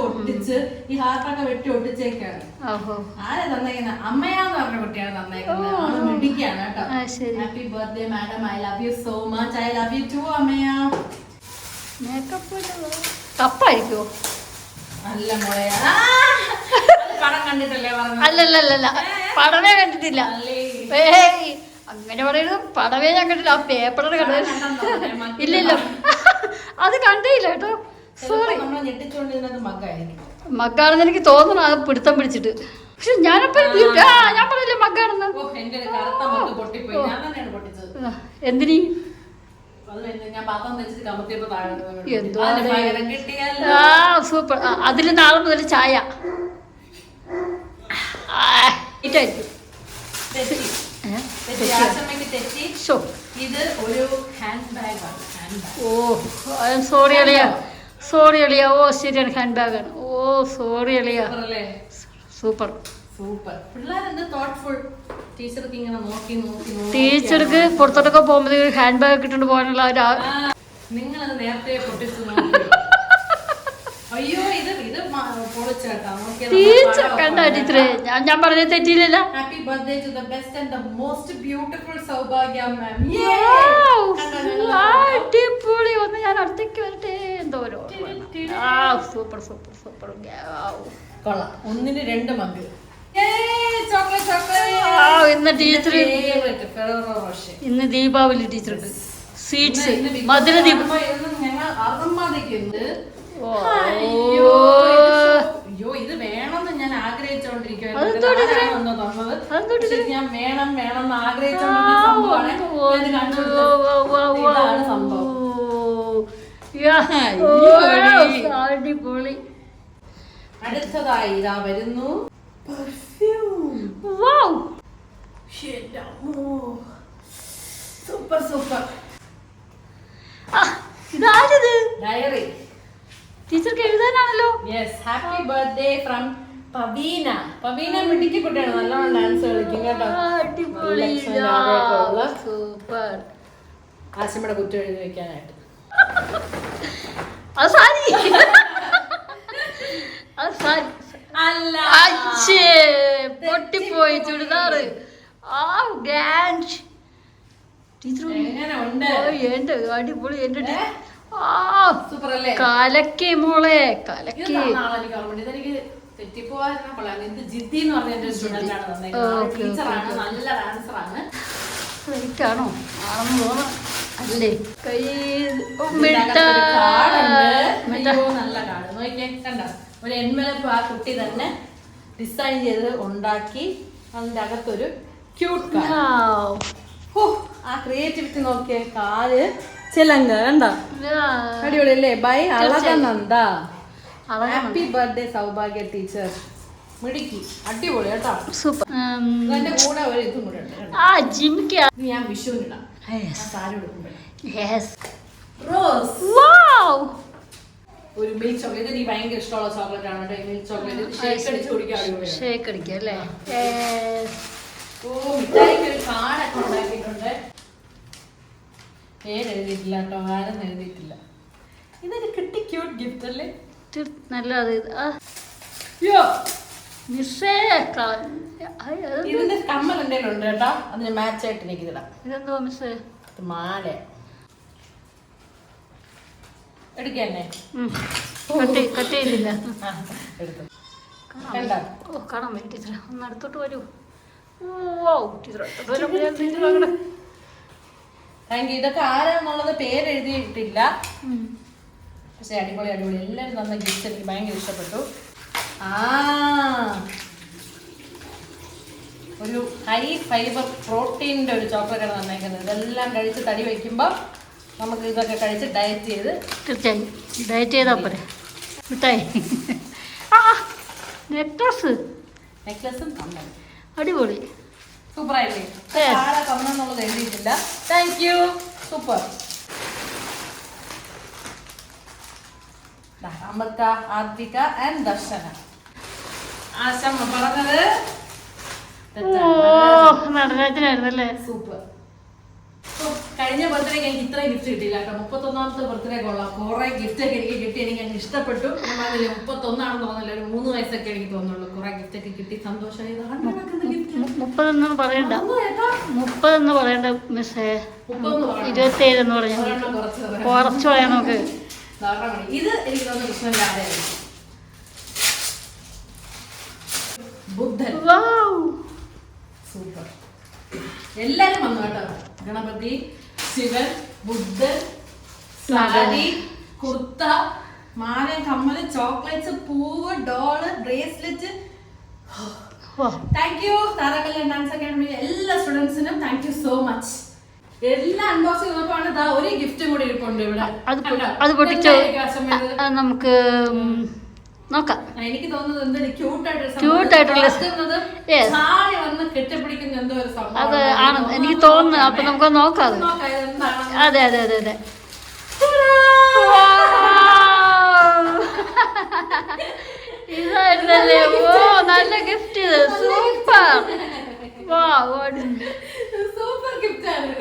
ഒട്ടിച്ച് ഈ ഹാർട്ടൊക്കെ വെട്ടി ഒട്ടിച്ചേക്കാണ്. ആരെ തന്നേക്കുന്ന? അമ്മയാന്ന് പറഞ്ഞ കുട്ടിയാണ് തന്നേക്കുന്നത്. ആള് മിടിക്കാണ് കേട്ടോ. Happy birthday madam, I love you so much. I love you too അമ്മയ. കപ്പായിരിക്കോ? അല്ല മോളെ, പടം കണ്ടിട്ടല്ലേ പറഞ്ഞത്? അല്ലല്ലല്ല, പടമേ കണ്ടിട്ടില്ല. അങ്ങനെ പറയുന്നത് പടവേ ഞാൻ കണ്ടില്ല, ആ പേപ്പറിൽ കണ്ടത്. ഇല്ലല്ലോ, അത് കണ്ടില്ല കേട്ടോ. സോറി. മഗ്ഗാണെന്ന് എനിക്ക് തോന്നണം, അത് പിടുത്തം പിടിച്ചിട്ട്. പക്ഷെ ഞാനപ്പോ ഞാൻ പറഞ്ഞില്ല മഗ്ഗാണെന്ന്. എന്തിനീ? സൂപ്പർ. അതിൽ നാളെ മുതൽ ചായ ഇട്ടായിരിക്കും. സോറി അളിയ, സോറി അളിയ. ഓ ശരിയാണ്, ഹാൻഡ് ബാഗാണ്. ഓ സോറി അളിയ. Super super. ടീച്ചർക്ക് പുറത്തോട്ടൊക്കെ പോകുമ്പോഴത്തേക്ക് ഹാൻഡ് ബാഗ് ഇട്ടുകൊണ്ട് പോകാനുള്ള നിങ്ങളത് നേരത്തെ ടീച്ചർ കണ്ട ടീച്ചറെ, ഞാൻ പറഞ്ഞ തെറ്റിയില്ലല്ലോ. Happy birthday to the best and the most beautiful Saubhagya ma'am. അടിപൊളി. ഒന്ന് ഞാൻ അടുത്തേക്ക് വരട്ടെ. എന്തോരോ സൂപ്പർ സൂപ്പർ സൂപ്പർ. കൊള്ളാം. 1-ന് 2 മഗ്. ഇന്ന് ടീച്ചർ, ഇന്ന് ദീപാവലി ടീച്ചറുണ്ട്. സ്വീറ്റ്സ്, മധുര ദീപം. അയ്യോ, ഇത് വേണമെന്ന് ഞാൻ ആഗ്രഹിച്ചോണ്ടിരിക്കുവായിരുന്നു. കണ്ടിട്ട് ഞാൻ വേണം എന്ന് ആഗ്രഹിച്ചുകൊണ്ടിരുന്ന സംഭവമാണ്. ഇത് കാണിച്ചു കൊടുത്തത്. ഇതാണ് സംഭവം. അടിപൊളി. അടുത്തതായി ഇതാ വരുന്നു സൂപ്പർ. ഇതാരത്? ഡയറി. ടീച്ചർക്ക് എഴുതാനാണല്ലോ. Yes, happy birthday from Pavina. Pavina മിടുക്കി കുട്ടിയാണ്, നല്ലോണം ഡാൻസ് കളിക്കും കേട്ടോ. അടിപൊളി. സൂപ്പർ. ആശമ്മയുടെ കുറ്റം എഴുതി വെക്കാനായിട്ട്. അത് സാരി. അത് സാരി അല്ല, അച്ഛേ പൊട്ടിപ്പോയി ചുടിദാറ്. ആ ഡാൻസ് ടീച്ചർ എങ്ങനെ ഉണ്ട്? എന്റെ അടിപൊളി. എന്റെ സൂപ്പർ അല്ലേ? കലക്കി മോളെ കലക്കി. എനിക്ക് ഓർമ്മയുണ്ട്. ഇതെനിക്ക് തെറ്റിപ്പോവാൻ കൊള്ളാം. ഇത് ജിദ്ദി എന്ന് പറഞ്ഞ എന്റെ സ്റ്റുഡന്റ് ആണ് തന്നേക്കുന്നത്. ടീച്ചറാണ്, നല്ല ഡാൻസറാണ്. എനിക്കാണോ ആണെന്ന് തോന്നാം. അല്ലേ കൈ നല്ല കാർഡ് നോക്കിയേ, കണ്ടോ? ഒരു എൻവലപ്പ് ആ കുട്ടി തന്നെ ഡിസൈൻ ചെയ്ത് ഉണ്ടാക്കി. അതിന്റെ അകത്തൊരു ക്യൂട്ട് കാർഡ്. ആ ക്രിയേറ്റിവിറ്റി നോക്കിയേ. കാല് ചിലങ്ക കണ്ടോ? അടിപൊളി അല്ലേ? Bye Alakananda. Happy birthday Soubhagya teacher. മിടുക്കി, അടിപൊളി കേട്ടോ. സൂപ്പർ. ഇതിന്റെ കൂടെ ഒരു ഇതും കൂടെ ഉണ്ട്. ആ ജിമിക്ക ഞാൻ വിഷുവിനിടാം സാരി എടുക്കുമ്പോഴേ. ഒരു മിൽക്ക് ചോക്ലേറ്റ്. എനിക്ക് ഭയങ്കര ഇഷ്ടമുള്ള ചോക്ലേറ്റ് ആണ് കേട്ടോ. മിൽക്ക് ചോക്ലേറ്റ് ഷേക്ക് അടിച്ച് കുടിക്കാൻ. ഷേക്ക് അടിക്കുക അല്ലേ? മിഠായിക്ക് ഒരു കാർഡൊക്കെ ഉണ്ടാക്കിയിട്ടുണ്ട്. പേര് എഴുതിയിട്ടില്ല കേട്ടോ, ആരും എഴുതിയിട്ടില്ല. ഇതൊരു കിട്ടി ക്യൂട്ട് ഗിഫ്റ്റ് അല്ലേ? നല്ലത്. ഇതിന്റെ കമ്മൽ എന്തെങ്കിലും ഉണ്ട് കേട്ടോ, അതിന് മാച്ച് ആയിട്ട് എനിക്ക് ഇതിടാം. ഇതെന്തോ മിസ്സേ? മാല എടുക്കന്നെ കട്ട് ചെയ്തില്ല. എടുത്തു. കാണാൻ പറ്റും ടീച്ചർ. ഒന്ന് അടുത്തോട്ട് വരൂ. ഓ ടീച്ചർ ടീച്ചർ അങ്ങനെ. Thank you. ഇതൊക്കെ ആരാന്നുള്ളത് പേര് എഴുതിയിട്ടില്ല, പക്ഷെ അടിപൊളി. എല്ലാവരും തന്ന ഗിഫ്റ്റ് എനിക്ക് ഭയങ്കര ഇഷ്ടപ്പെട്ടു. ഒരു ഹൈ ഫൈബർ പ്രോട്ടീനിന്റെ ഒരു ചോക്ലേറ്റ് ആണ് തന്നേക്കുന്നത്. ഇതെല്ലാം കഴിച്ച് തടി വയ്ക്കുമ്പോൾ നമുക്ക് ഇതൊക്കെ കഴിച്ച് ഡയറ്റ് ചെയ്ത്. തീർച്ചയായും ഡയറ്റ് ചെയ്താൽ പോരെ. മിഠായി. നെക്ലസും കമ്മലും അടിപൊളി. സൂപ്പറായില്ലേ? ആരാ കമ്മെന്നുള്ളത് എഴുതിയിട്ടില്ല. Thank you. Super. Amrita, Advika and Darshana. Ashamma പറഞ്ഞത് നടരാജനായിരുന്നല്ലേ? സൂപ്പർ. കഴിഞ്ഞ ബർത്ത്ഡേക്ക് എനിക്ക് ഇത്രയും ഗിഫ്റ്റ് കിട്ടിയില്ല കേട്ടോ. 31ാമത്തെ ബർത്ത്ഡേ കൊള്ളാം. കുറെ ഗിഫ്റ്റ് ഒക്കെ എനിക്ക് കിട്ടി. എനിക്ക് അങ്ങ് ഇഷ്ടപ്പെട്ടു. നമ്മൾ 31ആണെന്ന് തോന്നില്ല, ഒരു 3 വയസ്സൊക്കെ എനിക്ക് തോന്നുള്ളൂ. കുറെ ഗിഫ്റ്റ് ഒക്കെ കിട്ടി. സന്തോഷമായി. 30 പറയണ്ട, 30 പറയണ്ട മിസ്സേ. 27 പറഞ്ഞു. കുറച്ച് പറയാൻ നോക്ക്. ഇത് എനിക്ക് തോന്നുന്നു കൃഷ്ണന്റെ ആരെയാണ്. ബുദ്ധൻ. സൂപ്പർ. എല്ലാരും വന്നു കേട്ടോ. ഗണപതി, ശിവൻ, ബുദ്ധൻ, സാരി, കുർത്ത, മാല, കമ്മല്, ചോക്ലേറ്റ്സ്, പൂവ്, doll, bracelet. Thank you Thara Kalyan dance academy എല്ലാ സ്റ്റുഡൻസിനും താങ്ക് യു സോ മച്ച്. എല്ലാ അൺബോക്സ് ചെയ്തപ്പോഴാണ് ഒരു ഗിഫ്റ്റും കൂടി ഇരിപ്പുണ്ട് ഇവിടെ. അത് പൊട്ടിച്ചോ നമുക്ക് നോക്കാം. എനിക്ക് തോന്നുന്നത് എന്തൊരു ക്യൂട്ടായിട്ടുള്ള കെട്ടിപ്പിടിക്കുന്ന എന്തോ ഒരു സംഭവം അത് ആണ് എനിക്ക് തോന്നുന്നു. അപ്പൊ നമുക്ക് നോക്കാം. അതെ അതെ അതെ അതെ. ഇതായിരുന്നല്ലേ? ഓ നല്ല ഗിഫ്റ്റ്. സൂപ്പർ. സൂപ്പർ ഗിഫ്റ്റ് ആണ്.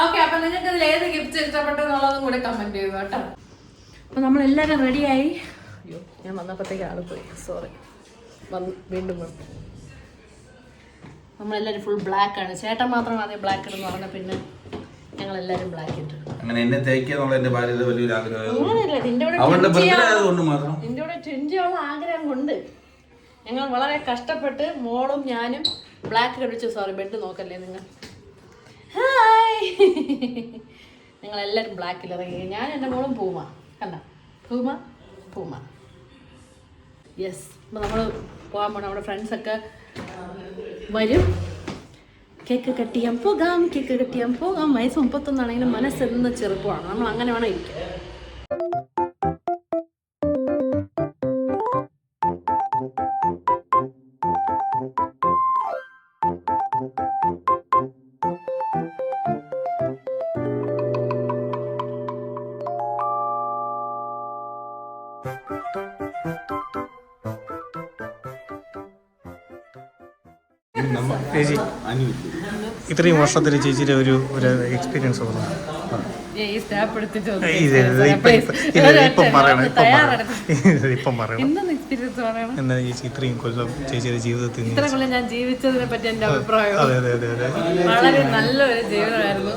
ഓക്കെ, അപ്പൊ നിങ്ങൾക്ക് ഇതിൽ ഏത് ഗിഫ്റ്റ് ഇഷ്ടപ്പെട്ടെന്നുള്ളതും കൂടെ കമന്റ് ചെയ്യുക കേട്ടോ. അപ്പൊ നമ്മളെല്ലാരും റെഡിയായി. അയ്യോ, ഞാൻ വന്നപ്പോഴത്തേക്ക് ആള് പോയി, സോറി. വീണ്ടും നമ്മളെല്ലാരും ഫുൾ ബ്ലാക്ക് ആണ്. ചേട്ടൻ മാത്രമാണ് അതേ ബ്ലാക്ക് ഇടുന്ന് പറഞ്ഞ, പിന്നെ ഞങ്ങളെല്ലാരും ബ്ലാക്ക് ഇട്ടു. അങ്ങനെ എന്നെ തേക്കാന്നുള്ള എന്റെ ഭാര്യയുടെ വലിയൊരു ആഗ്രഹം. അങ്ങനെയല്ല, നിന്റെ കൂടെ ട്വിൻറ്റിയുള്ള ആഗ്രഹം കൊണ്ട് ഞങ്ങൾ വളരെ കഷ്ടപ്പെട്ട് മോളും ഞാനും ബ്ലാക്ക് കടിച്ചു. സോറി, ബെഡ് നോക്കല്ലേ നിങ്ങൾ. ഹായ്. ഞങ്ങളെല്ലാവരും ബ്ലാക്കിൽ ഇറങ്ങി. ഞാൻ എൻ്റെ മോളും പൂമ. കണ്ട പൂമ. യെസ്, അപ്പോൾ നമ്മൾ പോകാൻ പോകണം. നമ്മുടെ ഫ്രണ്ട്സൊക്കെ വരും. കേക്ക് കട്ട് ചെയ്യാൻ പോകാം. വയസ്സ് 31 ആണെങ്കിലും മനസ്സെന്ന് ചെറുപ്പമാണ്. നമ്മൾ അങ്ങനെ വേണം ഇരിക്കാൻ. ചേച്ചി ഇത്രയും വർഷത്തിൽ ചേച്ചിയുടെ ഒരു എക്സ്പീരിയൻസ് ഇപ്പം പറയണം എന്താ ചേച്ചി ഇത്രയും കൊല്ലം ചേച്ചിയുടെ ജീവിതത്തിൽ ഞാൻ ജീവിച്ചതിനെ പറ്റി എൻ്റെ അഭിപ്രായം വളരെ നല്ലൊരു ജീവിതമായിരുന്നു.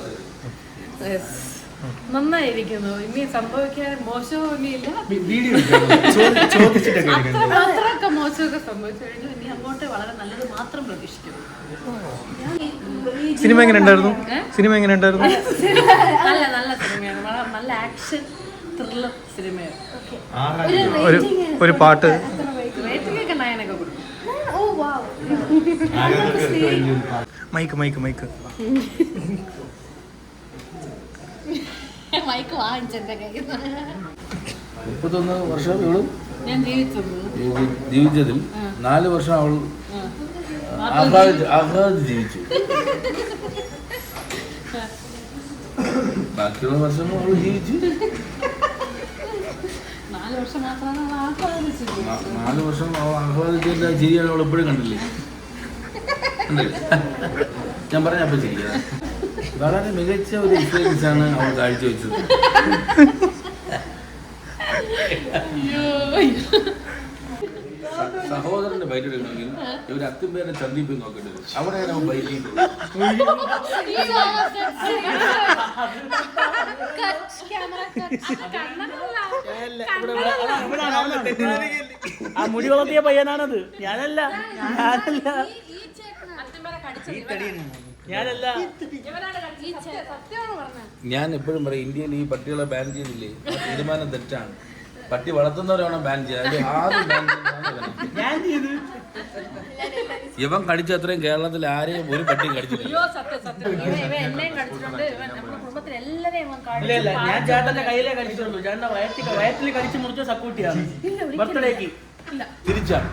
നന്നായിരിക്കുന്നു. ഇനി സംഭവിക്കാൻ മോശമൊന്നുമില്ല. അത്രയൊക്കെ മോശമൊക്കെ സംഭവിച്ചു കഴിഞ്ഞു. ഇനി അങ്ങോട്ട് വളരെ നല്ലത് മാത്രം പ്രതീക്ഷിക്കുന്നു. സിനിമ എങ്ങനെ ഉണ്ടായിരുന്നു? നല്ല സിനിമയാണ്. വളരെ നല്ല ആക്ഷൻ ത്രില്ലർ സിനിമയാണ്. ഒരു പാട്ട് റേറ്റിംഗ് ഒക്കെ 9 ഒക്കെ കൊടുക്കും. മൈക്ക് മൈക്ക് വാങ്ങിച്ചെന്റെ കയ്യിൽ 31 വർഷം ഇവളും ഞാൻ ജീവിച്ചതിൽ 4 വർഷം അവൾ ആഹ്ലാദിച്ച് ജീവിച്ചു. ബാക്കിയുള്ള വർഷങ്ങൾ അവൾ ജീവിച്ചു. 4 വർഷം മാത്രമാണ് അവൾ ആഹ്ലാദിച്ചത്. 4 വർഷം അവൾ ആഹ്ലാദിച്ചതിന്റെ ചിരിയാണ് അവൾ എപ്പോഴും കണ്ടില്ലേ? ഞാൻ പറഞ്ഞ അപ്പം ചിരിക്കുക. വളരെ മികച്ച ഒരു എക്സ്പീരിയൻസ് ആണ് അവൾ കാഴ്ചവെച്ചത്. സഹോദരന്റെ ബൈറ്റ് എടുക്കണമെങ്കിൽ ഇവർ അത്തിമ്പേരെ ചന്തി പോയി നോക്കേണ്ടി വരും. അവിടെയാണ് അവൻ ബൈറ്റ് ചെയ്യുന്നത്. ആ മുടി വളർത്തിയ പയ്യനാണത്. ഞാനല്ല. ഞാൻ എപ്പോഴും പറയും, ഇന്ത്യയിൽ ഈ പട്ടികളെ ബാൻ ചെയ്തില്ലേ, തീരുമാനം തെറ്റാണ്. പട്ടി വളർത്തുന്നവരാണ് ബാൻ ചെയ്യുക. ആദ്യം ബാൻ ചെയ്യുന്നത് ഇവൻ കടിച്ച അത്രയും കേരളത്തിൽ ആരെയും ഒരു പട്ടിയും കടിച്ചിട്ടില്ല. ഞാൻ ചേട്ടന്റെ കയ്യിലേ കടിച്ചിട്ടുള്ളൂ. ചേട്ടന്റെ വയറ്റിൽ കടിച്ചു മുറിച്ച സക്കൂട്ടിയാണ് ബർത്ത്ഡേക്ക്. തിരിച്ചാണ്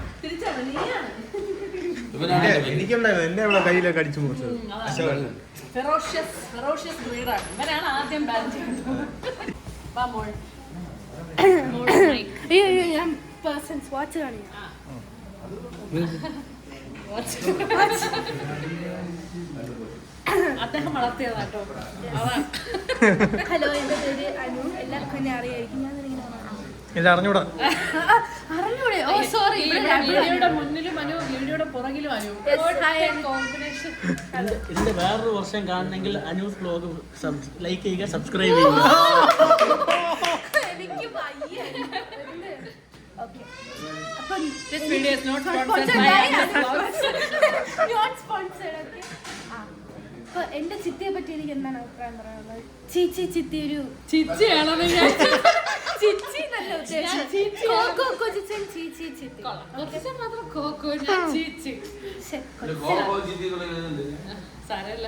എന്നെ അവിടെ കയ്യിലെ കടിച്ചു മുറിച്ചത്. ഫെറോഷ്യസ് ബ്രീഡാണ്. ഇവനാണ് ആദ്യം ബാൻ ചെയ്യുന്നത്. ഞാൻ പേഴ്സൺസ് വാച്ച് കാണിക്കാം. അദ്ദേഹം വളർത്തിയതാട്ടോ. ഹലോ, എൻ്റെ പേര് അനു. എല്ലാവർക്കും എന്നെ അറിയായിരിക്കും. ഞാൻ അറിഞ്ഞൂടാ. അറിഞ്ഞൂടെ? ഓ സോറി. വീഡിയോയുടെ മുന്നിലും അനു, വീഡിയോയുടെ പുറകിലും അനു. കോമ്പിനേഷൻ. ഇതിന്റെ വേറൊരു വർഷം കാണണമെങ്കിൽ അനൂസ് വ്ലോഗ് ലൈക്ക് ചെയ്യുക, സബ്സ്ക്രൈബ് ചെയ്യുക. എനിക്ക് വയ്യ. Okay. This video is not sponsored by not sponsored. Okay. അപ്പോൾ എൻ്റെ ചിത്തിയെ പറ്റി എനിക്ക് എന്താണ് അഭിപ്രായം പറയാനുള്ളത്? ചിത്തി ഒരു ചിച്ചിയാണോ? ചിച്ചി നല്ല ഉദ്ദേശം. ചിത്തി മാത്രം കോക്കോ ചീച്ചി. സാരമില്ല.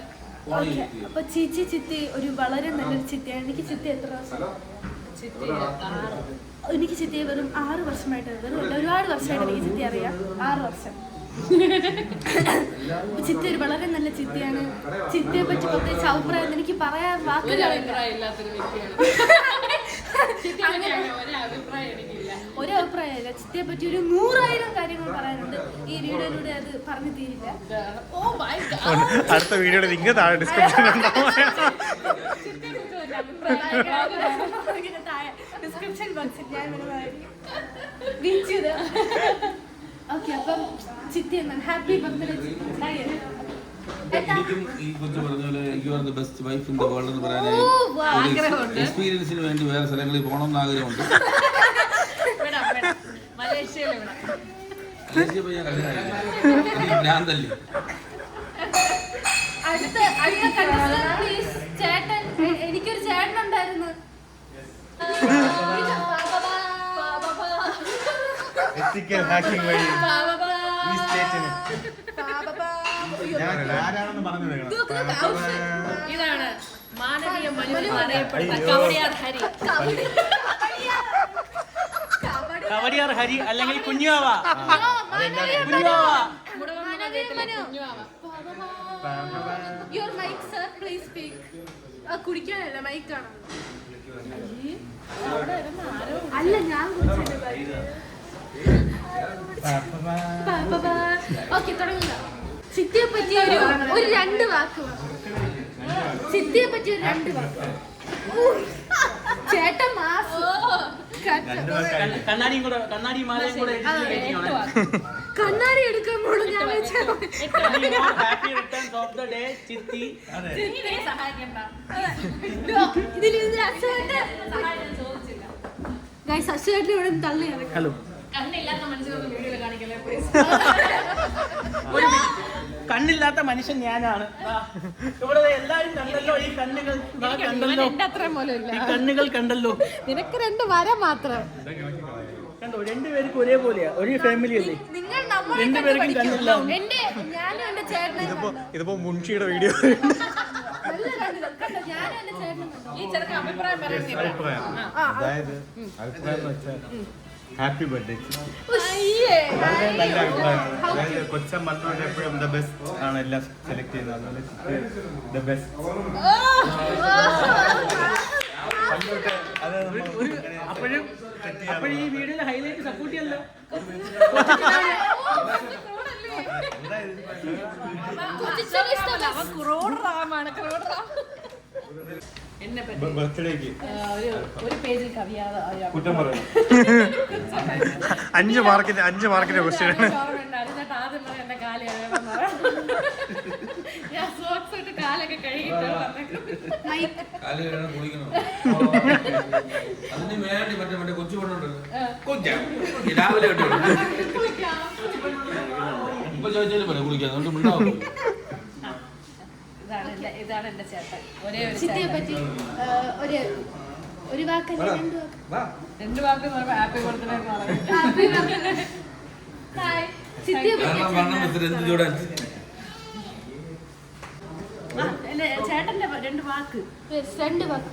ഓക്കെ. അപ്പോൾ ചിത്തി ഒരു വളരെ നല്ലൊരു ചിത്തിയാണ്. എനിക്ക് ചിത്തി എത്ര വർഷം? എനിക്ക് ചിത്തിയെ വെറും 6 വർഷമായിട്ട്, ഒരുപാട് വർഷമായിട്ട് എനിക്ക് ചിത്തി അറിയാം. 6 വർഷം. ചിത്തി ഒരു വളരെ നല്ല ചിത്തിയാണ്. ചിത്തിയെ പറ്റി പ്രത്യേകിച്ച് അഭിപ്രായം എനിക്ക് പറയാൻ വാക്കുകളില്ല. ഒരു അഭിപ്രായമില്ല. ചിത്തിയെ പറ്റി ഒരു 100,000 കാര്യങ്ങൾ പറയാനുണ്ട്. ഈ വീഡിയോയിലൂടെ അത് പറഞ്ഞു തീരില്ല. അടുത്ത വീഡിയോയുടെ ലിങ്ക് താഴെ ഡിസ്ക്രിപ്ഷനിൽ ഡിസ്ക്രിപ്ഷൻ ബോക്സിൽ ഞാൻ റീച്ച് ചെയ്ത്. ഓക്കെ. അപ്പം ചിത്തി എന്നാണ്. ഹാപ്പി ബർത്ത്ഡേ ചിത്തി. എനിക്കും ഈ കൊച്ചു പറഞ്ഞ പോലെ you are the best wife in the world എന്ന് പറയാനായി എക്സ്പീരിയൻസിന് വേണ്ടി വേറെ സ്ഥലങ്ങളിൽ പോകണമെന്ന് ആഗ്രഹമുണ്ട്. മലേഷ്യ പോയി ഞാൻ കണ്ടിട്ടില്ല. ഭ്രാന്തല്ലേ? അടുത്ത പ്ലീസ് ചേട്ടൻ. എനിക്കൊരു ചേട്ടനുണ്ടായിരുന്നു. എത്തിക്കൽ ഹാക്കിംഗ് വഴി ഈ സ്റ്റേറ്റിന് ഞാൻ ആരാണെന്ന് പറഞ്ഞു ഇതാണ് മാനവീയ മനുഷ്യൻ അറിയപ്പെടുന്ന കവടിയാർ ഹരി. കവടിയാർ ഹരി അല്ലെങ്കിൽ കുഞ്ഞുവാവ. Your mic sir please speak. കുടിക്കാനല്ല മൈക്കാണ്. അല്ല ഞാൻ ഓക്കെ തുടങ്ങുക. ചിത്തിയെ പറ്റിയ ഒരു 2 വാക്ക്. ചിത്തിയെ പറ്റിയ 2 വാക്ക്. ചേട്ടൻ മാസ് കണ്ണാടിയും കൂടെ കണ്ണാടി മാലയും കൂടെ കണ്ണാടി എടുക്കുമ്പോഴും ഞാൻ happy returns of the day ചിത്തി. അസുഖേട്ടനെ ഇവിടെ തള്ളിയാണ്. ഹലോ കണ്ണില്ലാത്ത മനുഷ്യരൊന്നും വീഡിയോ കാണിക്കല്ലേ പ്ലീസ്. കണ്ണില്ലാത്ത മനുഷ്യൻ ഞാനാണ്. ഇവിടെ എല്ലാരും കണ്ടല്ലോ ഈ കണ്ണുകൾ. കണ്ടല്ലോ അത്രയും പോലും ഇല്ല. ഈ കണ്ണുകൾ കണ്ടല്ലോ. നിനക്ക് 2 വര മാത്രം. കണ്ടോ 2 പേർക്കും ഒരേപോലെയാ. ഒരേ ഫാമിലി അല്ലേ? നിങ്ങൾ നമ്മളെ 2 പേർക്കും കണ്ണില്ല. ഞാനും എന്റെ ചേട്ടനും ഇതിപ്പോ മുൻഷിയുടെ വീഡിയോ ഈ ചെറുക്കൻ അഭിപ്രായം പറയുന്നില്ല. അതായത് അഭിപ്രായം വെച്ചാൽ ഹാപ്പി ബർത്ത്ഡേ. നല്ല അഭിപ്രായം. അതായത് കൊച്ചൻ മണ്ണോട് എപ്പോഴും ദ ബെസ്റ്റ് ആണ് എല്ലാം സെലക്ട് ചെയ്യുന്നത്. അതുപോലെ ദ ബെസ്റ്റ് അപ്പോഴും ഈ വീഡിയോയിലെ ഹൈലൈറ്റ് സപ്പോർട്ട് ചെയ്യല്ലോ. എന്നെ പറ്റി ബർത്ത്ഡേക്ക് ഒരു പേജിൽ കവിയാതെ കുറ്റം പറയും. 5 മാർക്കിന്റെ ക്വസ്റ്റ്യൻ ആണ്. ആദ്യം പറയാം എന്റെ കാല് ഞാൻ സോക്സ് ഇട്ട് കാലൊക്കെ കഴുകിട്ട് കാല് കഴുകണം, കുളിക്കണം. അതിന് വേണ്ടി മറ്റേ കൊച്ചു പെണ്ണുണ്ടല്ലോ, രാവിലെ ഇപ്പൊ ചോദിച്ചാലും പറയാം കുളിക്കാൻ. അതുകൊണ്ട് മിണ്ടാവും. ഇതാണ് എന്റെ ചേട്ടൻ. ഒരേ ചിത്തിയെ പറ്റി ഒരു വാക്കല്ല 2 വാക്ക് ഹാപ്പി ബർത്ത്ഡേ എന്ന് പറയും. ചിത്തിയെ കാരണം വണ്ണം വെച്ചിട്ട് എന്ത് ചൂടാൻ. ചേട്ടന്റെ 2 വാക്ക്. 2 വാക്ക്.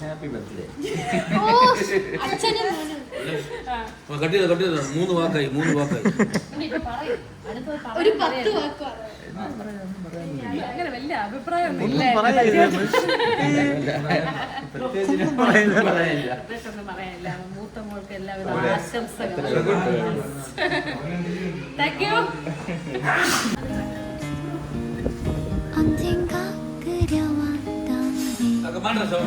Happy birthday. അച്ഛനും കട്ട് ചെയ്ത 3 വാക്കായി. ഒരു 10 വാക്ക്. അങ്ങനെ വലിയ അഭിപ്രായം പറയാനില്ല. മൂത്ത മോൾക്ക് എല്ലാവിധ ആശംസകളും. Thank you. 언젠가 그려왔던 내가 so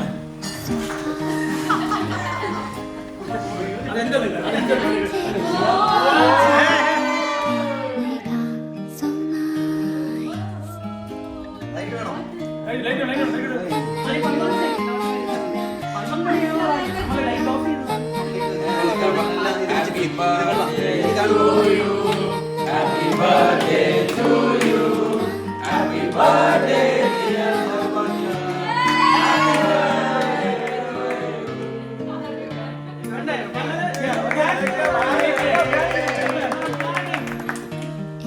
Happy birthday to you. Happy birthday dear Sarvanya.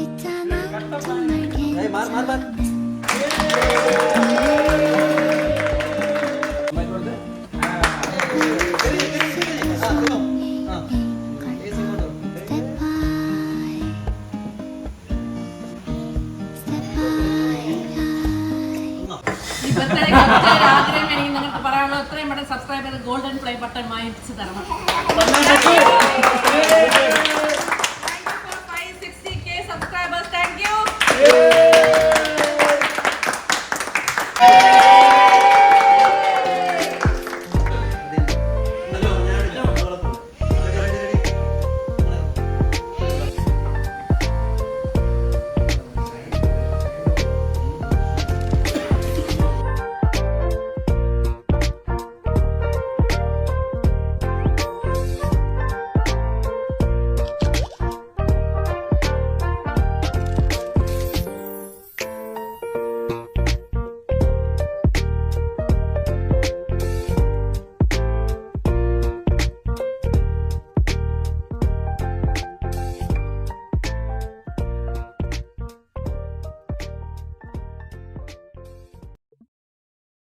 있잖아 정말 괜찮은데 ആഗ്രഹം എനിക്ക് നിങ്ങൾക്ക് പറയാനുള്ളത് എത്രയും പെട്ടെന്ന് സബ്സ്ക്രൈബ് ചെയ്ത് ഗോൾഡൻ പ്ലേ ബട്ടൺ വാങ്ങിച്ചു തരണം.